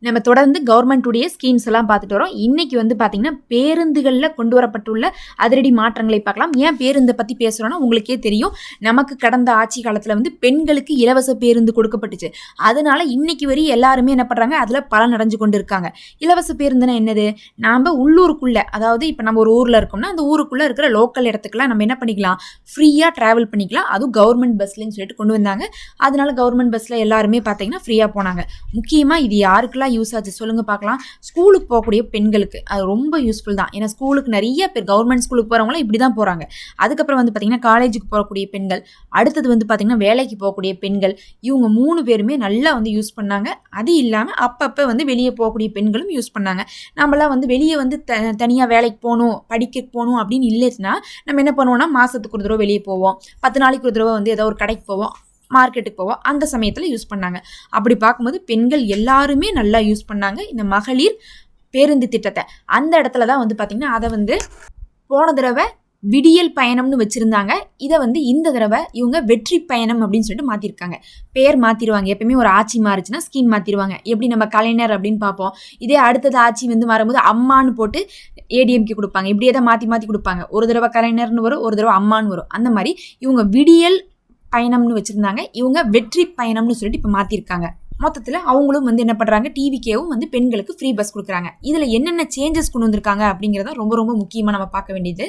நம்ம தொடர்ந்து கவர்மெண்ட்டுடைய ஸ்கீம்ஸ் எல்லாம் பார்த்துட்டு வரோம். இன்னைக்கு வந்து பார்த்தீங்கன்னா, பேருந்துகள்ல கொண்டு வரப்பட்டுள்ள அதிரடி மாற்றங்களை பார்க்கலாம். ஏன் பேருந்தை பத்தி பேசுறோம்னா, உங்களுக்கே தெரியும். நமக்கு கடந்த ஆட்சி காலத்துல வந்து பெண்களுக்கு இலவச பேருந்து கொடுக்கப்பட்டுச்சு. அதனால இன்னைக்கு வரை எல்லாருமே என்ன பண்றாங்க, அதுல பலன் அடைஞ்சு கொண்டு இருக்காங்க. இலவச பேருந்துனா என்னது? நாம உள்ளூருக்குள்ள, அதாவது இப்ப நம்ம ஒரு ஊர்ல இருக்கோம்னா, அந்த ஊருக்குள்ள இருக்கிற லோக்கல் இடத்துக்குலாம் நம்ம என்ன பண்ணிக்கலாம், ஃப்ரீயா டிராவல் பண்ணிக்கலாம். அதுவும் கவர்மெண்ட் பஸ்லன்னு சொல்லிட்டு கொண்டு வந்தாங்க. அதனால கவர்மெண்ட் பஸ்ல எல்லாருமே பார்த்தீங்கன்னா ஃப்ரீயா போனாங்க. முக்கியமா இது யாருக்கெல்லாம் யூஸ் ஆச்சு சொல்லுங்க பார்க்கலாம். ஸ்கூலுக்கு போகக்கூடிய பெண்களுக்கு அது ரொம்ப யூஸ்ஃபுல் தான். ஏன்னா ஸ்கூலுக்கு நிறைய பேர் கவர்மெண்ட் ஸ்கூலுக்கு போறவங்களாம் இப்படி தான் போறாங்க. அதுக்கப்புறம் வந்து பார்த்தீங்கன்னா காலேஜுக்கு போகக்கூடிய பெண்கள், அடுத்தது வந்து பார்த்தீங்கன்னா வேலைக்கு போகக்கூடிய பெண்கள், இவங்க 3 பேருமே நல்லா வந்து யூஸ் பண்ணாங்க. அது இல்லாமல் அப்பப்போ வந்து வெளியே போகக்கூடிய பெண்களும் யூஸ் பண்ணாங்க. நம்மளாம் வந்து வெளியே வந்து தனியாக வேலைக்கு போகணும், படிக்க போகணும் அப்படின்னு இல்லைன்னா நம்ம என்ன பண்ணுவோம்னா, மாதத்துக்கு ஒரு தடவை வெளியே போவோம், 10 நாளைக்கு ஒரு தடவை வந்து ஏதோ ஒரு கடைக்கு போவோம், மார்க்கெட்டுக்கு போவோம். அந்த சமயத்தில் யூஸ் பண்ணாங்க. அப்படி பார்க்கும்போது பெண்கள் எல்லாருமே நல்லா யூஸ் பண்ணாங்க இந்த மகளிர் பேருந்து திட்டத்தை. அந்த இடத்துல தான் வந்து பார்த்தீங்கன்னா, அதை வந்து போன தடவை விடியல் பயணம்னு வச்சுருந்தாங்க. இதை வந்து இந்த தடவை இவங்க வெற்றி பயணம் அப்படின்னு சொல்லிட்டு மாற்றிருக்காங்க. பேர் மாற்றிடுவாங்க. எப்பயுமே ஒரு ஆட்சி மாறுச்சுன்னா ஸ்கீம் மாற்றிடுவாங்க. எப்படி நம்ம கலைஞர் அப்படின்னு பார்ப்போம். இதே அடுத்தது ஆட்சி வந்து வரும்போது அம்மான்னு போட்டு ஏடிஎம்கே கொடுப்பாங்க. இப்படியே தான் மாற்றி மாற்றி கொடுப்பாங்க. ஒரு தடவை கலைஞர்னு வரும், ஒரு தடவை அம்மான்னு வரும். அந்த மாதிரி இவங்க விடியல் பயணம்னு வச்சிருந்தாங்க. இவங்க வெற்றி பயணம்னு சொல்லிட்டு இப்போ மாற்றிருக்காங்க. மொத்தத்தில் அவங்களும் வந்து என்ன பண்ணுறாங்க, டிவிகேவும் வந்து பெண்களுக்கு ஃப்ரீ பஸ் கொடுக்குறாங்க. இதில் என்னென்ன சேஞ்சஸ் கொண்டு வந்திருக்காங்க அப்படிங்கிறத ரொம்ப ரொம்ப முக்கியமாக நம்ம பார்க்க வேண்டியது.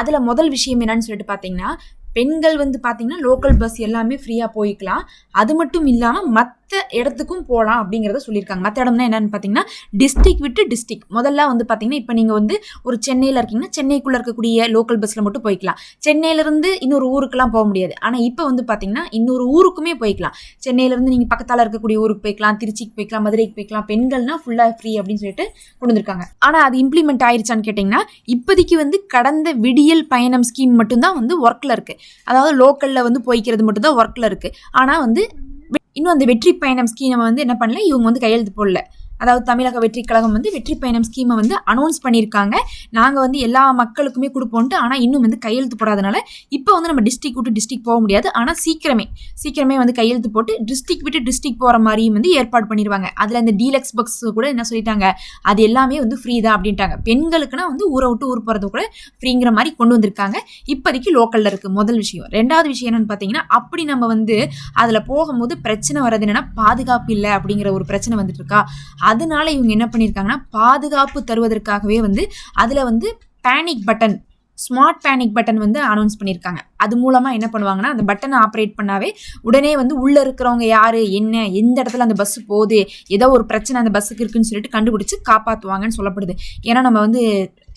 அதில் முதல் விஷயம் என்னன்னு சொல்லிட்டு பார்த்தீங்கன்னா, பெண்கள் வந்து பார்த்தீங்கன்னா லோக்கல் பஸ் எல்லாமே ஃப்ரீயாக போய்க்கலாம். அது மட்டும் இல்லாமல் மற்ற இடத்துக்கும் போகலாம் அப்படிங்கிறத சொல்லியிருக்காங்க. மற்ற இடம்னா என்னென்னு பார்த்தீங்கன்னா, டிஸ்ட்ரிக்ட் விட்டு டிஸ்ட்ரிக்ட். முதல்ல வந்து பார்த்தீங்கன்னா, இப்போ நீங்கள் வந்து ஒரு சென்னையில் இருக்கீங்கன்னா சென்னைக்குள்ளே இருக்கக்கூடிய லோக்கல் பஸ்ஸில் மட்டும் போய்க்கலாம். சென்னையிலேருந்து இன்னொரு ஊருக்கெல்லாம் போக முடியாது. ஆனால் இப்போ வந்து பார்த்தீங்கன்னா இன்னொரு ஊருக்குமே போய்க்கலாம். சென்னையிலேருந்து நீங்கள் பக்கத்தால் இருக்கக்கூடிய ஊருக்கு போய்க்கலாம், திருச்சிக்கு போய்க்கலாம், மதுரைக்கு போய்க்கலாம். பெண்கள்னா ஃபுல்லாக ஃப்ரீ அப்படின்னு சொல்லிட்டு கொண்டு வந்திருக்காங்க. ஆனால் அது இம்ப்ளிமெண்ட் ஆயிருச்சான்னு கேட்டிங்கன்னா, இப்போதைக்கு வந்து கடந்த விடியல் பயணம் ஸ்கீம் மட்டும்தான் வந்து ஒர்க்கில் இருக்குது. அதாவது லோக்கலில் வந்து போய்க்கிறது மட்டும்தான் ஒர்க்கில் இருக்குது. ஆனால் வந்து இன்னும் அந்த வெற்றி பயணம் ஸ்கீமை வந்து என்ன பண்ணல, இவங்க வந்து கையெழுத்து போடல. அதாவது தமிழக வெற்றி கழகம் வந்து வெற்றி பயணம் ஸ்கீமை வந்து அனௌன்ஸ் பண்ணியிருக்காங்க. நாங்கள் வந்து எல்லா மக்களுக்குமே கொடுப்போன்ட்டு. ஆனால் இன்னும் வந்து கையெழுத்து போடாதனால இப்போ வந்து நம்ம டிஸ்ட்ரிக்ட் விட்டு டிஸ்ட்ரிக்ட் போக முடியாது. ஆனால் சீக்கிரமே வந்து கையெழுத்து போட்டு டிஸ்ட்ரிக்ட் விட்டு டிஸ்ட்ரிக்ட் போகிற மாதிரியும் வந்து ஏற்பாடு பண்ணிடுவாங்க. அதில் இந்த டீலக்ஸ் பஸ் கூட என்ன சொல்லிட்டாங்க, அது எல்லாமே வந்து ஃப்ரீ தான் அப்படின்ட்டாங்க. பெண்களுக்குன்னா வந்து ஊரை விட்டு ஊர் போகிறது கூட ஃப்ரீங்கிற மாதிரி கொண்டு வந்திருக்காங்க. இப்போதைக்கு லோக்கலில் இருக்குது முதல் விஷயம். ரெண்டாவது விஷயம் என்னென்னு பார்த்தீங்கன்னா, அப்படி நம்ம வந்து அதில் போகும்போது பிரச்சனை வர்றது என்னென்னா, பாதுகாப்பு இல்லை அப்படிங்கிற ஒரு பிரச்சனை வந்துட்டு இருக்கா. அதனால இவங்க என்ன பண்ணியிருக்காங்கன்னா, பாதுகாப்பு தருவதற்காகவே வந்து அதில் வந்து panic button, smart panic button வந்து அனௌன்ஸ் பண்ணியிருக்காங்க. அது மூலமாக என்ன பண்ணுவாங்கன்னா, அந்த பட்டனை ஆப்ரேட் பண்ணாவே உடனே வந்து உள்ளே இருக்கிறவங்க யார், என்ன, எந்த இடத்துல அந்த பஸ்ஸு போகுது, ஏதோ ஒரு பிரச்சனை அந்த பஸ்ஸுக்கு இருக்குன்னு சொல்லிட்டு கண்டுபிடிச்சி காப்பாற்றுவாங்கன்னு சொல்லப்படுது. ஏன்னா நம்ம வந்து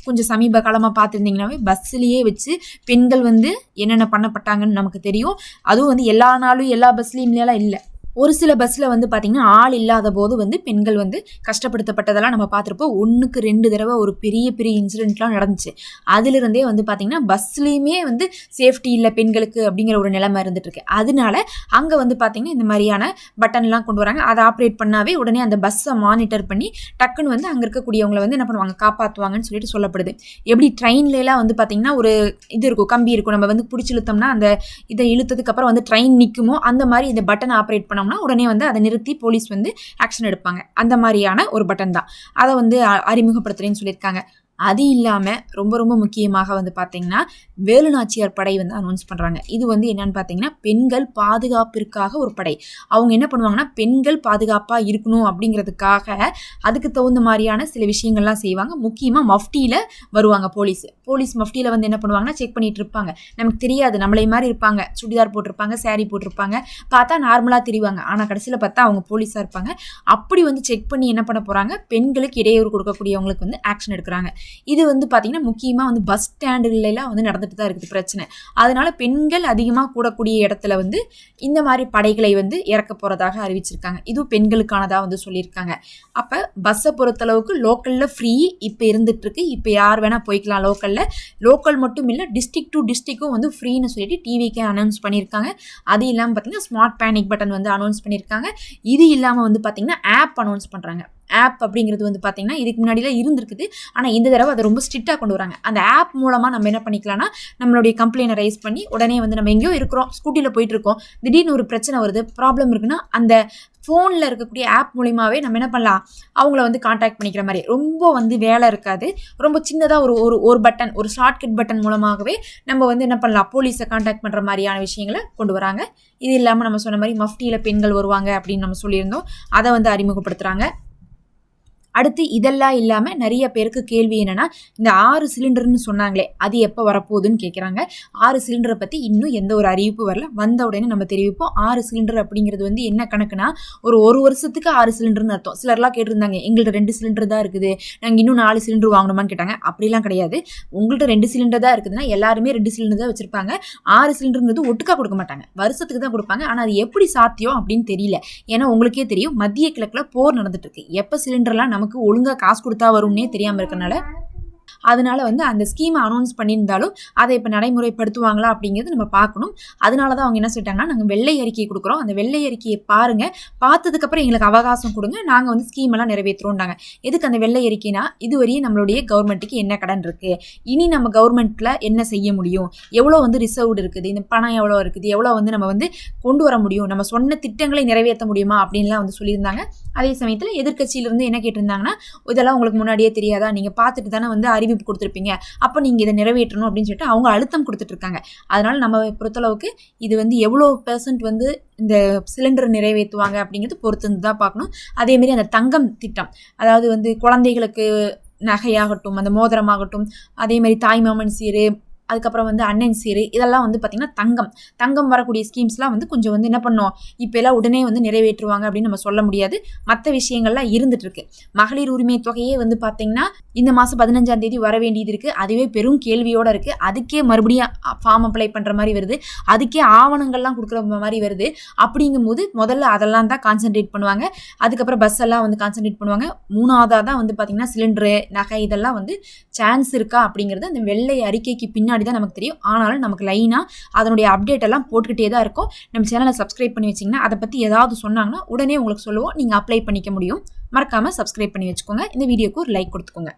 கொஞ்சம் சமீப காலமாக பார்த்துருந்தீங்கன்னாவே பஸ்ஸுலேயே வச்சு பெண்கள் வந்து என்னென்ன பண்ணப்பட்டாங்கன்னு நமக்கு தெரியும். அதுவும் வந்து எல்லா நாளும் எல்லா பஸ்லேயும் இல்லை. ஒரு சில பஸ்ஸில் வந்து பார்த்திங்கன்னா ஆள் இல்லாத போது வந்து பெண்கள் வந்து கஷ்டப்படுத்தப்பட்டதெல்லாம் நம்ம பார்த்துருப்போம். 1க்கு 2 தடவை ஒரு பெரிய இன்சிடென்ட்லாம் நடந்துச்சு. அதிலிருந்தே வந்து பார்த்திங்கன்னா பஸ்லேயுமே வந்து சேஃப்டி இல்லை பெண்களுக்கு அப்படிங்கிற ஒரு நிலைமை இருந்துகிட்ருக்கு. அதனால அங்கே வந்து பார்த்திங்கன்னா இந்த மாதிரியான பட்டன்லாம் கொண்டு வராங்க. அதை ஆப்ரேட் பண்ணாவே உடனே அந்த பஸ்ஸை மானிட்டர் பண்ணி டக்குன்னு வந்து அங்கே இருக்கக்கூடியவங்களை வந்து என்ன பண்ணுவாங்க, காப்பாற்றுவாங்கன்னு சொல்லிட்டு சொல்லப்படுது. எப்படி ட்ரெயின்லாம் வந்து பார்த்திங்கன்னா ஒரு இது இருக்கும், கம்பி இருக்கும், நம்ம வந்து பிடிச்சி இழுத்தோம்னா அந்த இதை இழுத்ததுக்கப்புறம் வந்து ட்ரெயின் நிற்குமோ அந்த மாதிரி இந்த பட்டனை ஆப்ரேட் பண்ண உடனே வந்து அதை நிறுத்தி போலீஸ் வந்து ஆக்ஷன் எடுப்பாங்க. அந்த மாதிரியான ஒரு பட்டன் தான். அதை வந்து அறிமுகப்படுத்துறேன்னு சொல்லியிருக்காங்க. அது இல்லாமல் ரொம்ப ரொம்ப முக்கியமாக வந்து பார்த்தீங்கன்னா, வேலுநாச்சியார் படை வந்து அனௌன்ஸ் பண்ணுறாங்க. இது வந்து என்னன்னு பார்த்தீங்கன்னா, பெண்கள் பாதுகாப்பிற்காக ஒரு படை. அவங்க என்ன பண்ணுவாங்கன்னா, பெண்கள் பாதுகாப்பாக இருக்கணும் அப்படிங்கிறதுக்காக அதுக்கு தகுந்த மாதிரியான சில விஷயங்கள்லாம் செய்வாங்க. முக்கியமாக மஃப்டியில் வருவாங்க போலீஸ் மஃப்டியில் வந்து என்ன பண்ணுவாங்கன்னா, செக் பண்ணிட்டு இருப்பாங்க. நமக்கு தெரியாது, நம்மளை மாதிரி இருப்பாங்க, சுடிதார் போட்டிருப்பாங்க, சாரீ போட்டிருப்பாங்க, பார்த்தா நார்மலாக தெரிவாங்க. ஆனால் கடைசியில் பார்த்தா அவங்க போலீஸாக இருப்பாங்க. அப்படி வந்து செக் பண்ணி என்ன பண்ண போகிறாங்க, பெண்களுக்கு இடையூறு கொடுக்கக்கூடியவங்களுக்கு வந்து ஆக்ஷன் எடுக்கிறாங்க. இது வந்து பார்த்தீங்கன்னா முக்கியமாக வந்து பஸ் ஸ்டாண்டுலாம் வந்து நடந்துட்டு தான் இருக்குது பிரச்சனை. அதனால பெண்கள் அதிகமாக கூடக்கூடிய இடத்துல வந்து இந்த மாதிரி படைகளை வந்து இறக்க போகிறதாக அறிவிச்சிருக்காங்க. இதுவும் பெண்களுக்கானதாக வந்து சொல்லியிருக்காங்க. அப்போ பஸ்ஸை பொறுத்தளவுக்கு லோக்கலில் ஃப்ரீ இப்போ இருந்துட்டு இருக்கு. இப்போ யார் வேணால் போய்க்கலாம் லோக்கல் மட்டும் இல்லை, டிஸ்ட்ரிக்ட் டு டிஸ்ட்ரிக்டும் வந்து ஃப்ரீன்னு சொல்லிட்டு டிவிக்கே அனௌன்ஸ் பண்ணியிருக்காங்க. அது இல்லாமல் பார்த்தீங்கன்னா ஸ்மார்ட் பேனிக் பட்டன் வந்து அனௌன்ஸ் பண்ணியிருக்காங்க. இது இல்லாமல் வந்து பார்த்தீங்கன்னா ஆப் அனௌன்ஸ் பண்ணுறாங்க. ஆப் அப்படிங்கிறது வந்து பார்த்தீங்கன்னா இதுக்கு முன்னாடிலாம் இருந்திருக்குது. ஆனால் இந்த தடவை அதை ரொம்ப ஸ்ட்ரிக்டாக கொண்டு வராங்க. அந்த ஆப் மூலமாக நம்ம என்ன பண்ணிக்கலாம்னா நம்மளுடைய கம்ப்ளைண்ட்டை ரைஸ் பண்ணி உடனே வந்து நம்ம எங்கேயோ இருக்கிறோம், ஸ்கூட்டியில் போயிட்டு இருக்கோம், திடீர்னு ஒரு பிரச்சனை வருது, ப்ராப்ளம் இருக்குன்னா அந்த ஃபோனில் இருக்கக்கூடிய ஆப் மூலியமாகவே நம்ம என்ன பண்ணலாம், அவங்கள வந்து காண்டாக்ட் பண்ணிக்கிற மாதிரி ரொம்ப வந்து வேலை இருக்காது. ரொம்ப சின்னதாக ஒரு பட்டன், ஒரு ஷார்ட்கட் பட்டன் மூலமாகவே நம்ம வந்து என்ன பண்ணலாம், போலீஸை காண்டாக்ட் பண்ணுற மாதிரியான விஷயங்களை கொண்டு வராங்க. இது இல்லாமல் நம்ம சொன்ன மாதிரி மஃப்டியில் பெண்கள் வருவாங்க அப்படின்னு நம்ம சொல்லியிருந்தோம், அதை வந்து அறிமுகப்படுத்துகிறாங்க. அடுத்து இதெல்லாம் இல்லாமல் நிறைய பேருக்கு கேள்வி என்னென்னா, இந்த 6 சிலிண்டர்னு சொன்னாங்களே அது எப்போ வரப்போகுதுன்னு கேட்குறாங்க. 6 சிலிண்டரை பற்றி இன்னும் எந்த ஒரு அறிவிப்பு வரல, வந்த உடனே நம்ம தெரிவிப்போம். 6 சிலிண்டர் அப்படிங்கிறது வந்து என்ன கணக்குனா, ஒரு வருஷத்துக்கு 6 சிலிண்டர்னு அர்த்தம். சிலர்லாம் கேட்டிருந்தாங்க, எங்கள்கிட்ட 2 சிலிண்டர் தான் இருக்குது, நாங்கள் இன்னும் 4 சிலிண்டர் வாங்கணுமான்னு கேட்டாங்க. அப்படிலாம் கிடையாது. உங்கள்கிட்ட 2 சிலிண்டர் தான் இருக்குதுன்னா எல்லாருமே 2 சிலிண்டர் தான் வச்சுருப்பாங்க. 6 சிலிண்டருங்கிறது ஒட்டுக்கா கொடுக்க மாட்டாங்க, வருஷத்துக்கு தான் கொடுப்பாங்க. ஆனால் அது எப்படி சாத்தியம் அப்படின்னு தெரியல. ஏன்னா உங்களுக்கே தெரியும், மத்திய கிழக்கில் போர் நடந்துட்டு இருக்கு. எப்போ சிலிண்டர்லாம் நமக்கு ஒழுங்கா காசு கொடுத்தா வரும்னே தெரியாம இருக்கனால அதனால வந்து அந்த ஸ்கீமை அனௌன்ஸ் பண்ணியிருந்தாலும் அதை இப்போ நடைமுறைப்படுத்துவாங்களா அப்படிங்கிறது நம்ம பார்க்கணும். அதனால தான் அவங்க என்ன சொல்லிட்டாங்கன்னா, நாங்கள் வெள்ளை அறிக்கையை கொடுக்குறோம், அந்த வெள்ளை அறிக்கையை பாருங்கள், பார்த்ததுக்கப்புறம் எங்களுக்கு அவகாசம் கொடுங்க, நாங்கள் வந்து ஸ்கீமெல்லாம் நிறைவேற்றுறோம்னாங்க. எதுக்கு அந்த வெள்ளை அறிக்கைனா, இதுவரையும் நம்மளுடைய கவர்மெண்ட்டுக்கு என்ன கடன் இருக்குது, இனி நம்ம கவர்மெண்ட்டில் என்ன செய்ய முடியும், எவ்வளோ வந்து ரிசர்வ்டு இருக்குது, இந்த பணம் எவ்வளோ இருக்குது, எவ்வளோ வந்து நம்ம வந்து கொண்டு வர முடியும், நம்ம சொன்ன திட்டங்களை நிறைவேற்ற முடியுமா அப்படின்லாம் வந்து சொல்லியிருந்தாங்க. அதே சமயத்தில் எதிர்க்கட்சியிலிருந்து என்ன கேட்டிருந்தாங்கன்னா, இதெல்லாம் உங்களுக்கு முன்னாடியே தெரியாதா, நீங்கள் பார்த்துட்டு தானே வந்து அறிவிப்பு கொடுத்துருப்பீங்க, அப்போ நீங்கள் இதை நிறைவேற்றணும் அப்படின்னு சொல்லிட்டு அவங்க அழுத்தம் கொடுத்துட்டு இருக்காங்க. அதனால நம்ம பொறுத்தளவுக்கு இது வந்து எவ்வளோ % வந்து இந்த சிலிண்டர் நிறைவேற்றுவாங்க அப்படிங்கிறது பொறுத்து தான் பார்க்கணும். அதேமாரி அந்த தங்கம் திட்டம், அதாவது வந்து குழந்தைகளுக்கு நகையாகட்டும், அந்த மோதிரமாகட்டும், அதேமாதிரி தாய்மாமன் சீரு, அதுக்கப்புறம் வந்து அண்ணன் சீரு, இதெல்லாம் வந்து பார்த்திங்கன்னா தங்கம் வரக்கூடிய ஸ்கீம்ஸ்லாம் வந்து கொஞ்சம் வந்து என்ன பண்ணோம், இப்போ எல்லாம் உடனே வந்து நிறைவேற்றுவாங்க அப்படின்னு நம்ம சொல்ல முடியாது. மற்ற விஷயங்கள்லாம் இருந்துட்டு இருக்கு. மகளிர் உரிமை தொகையே வந்து பார்த்திங்கன்னா இந்த மாதம் 15ஆம் தேதி வர வேண்டியது இருக்குது. அதுவே பெரும் கேள்வியோடு இருக்குது. அதுக்கே மறுபடியும் ஃபார்ம் அப்ளை பண்ணுற மாதிரி வருது, அதுக்கே ஆவணங்கள்லாம் கொடுக்குற மாதிரி வருது. அப்படிங்கும்போது முதல்ல அதெல்லாம் தான் கான்சென்ட்ரேட் பண்ணுவாங்க. அதுக்கப்புறம் பஸ் எல்லாம் வந்து கான்சென்ட்ரேட் பண்ணுவாங்க. மூணாவதாக தான் வந்து பார்த்திங்கன்னா சிலிண்டரு, நகை, இதெல்லாம் வந்து சான்ஸ் இருக்கா அப்படிங்கிறது அந்த வெள்ளை அறிக்கைக்கு பின்னாடி தான் நமக்கு தெரியும். ஆனாலும் நமக்கு லைனாக அதனுடைய அப்டேட் எல்லாம் போட்டுக்கிட்டே தான் இருக்கும். நம்ம சேனலை சப்ஸ்கிரைப் பண்ணி வச்சிங்கன்னா அதை பற்றி ஏதாவது சொன்னாங்கன்னா உடனே உங்களுக்கு சொல்லுவோம், நீங்கள் அப்ளை பண்ணிக்க முடியும். மறக்காமல் சப்ஸ்கிரைப் பண்ணி வச்சுக்கோங்க. இந்த வீடியோக்கு ஒரு லைக் கொடுத்துக்கோங்க.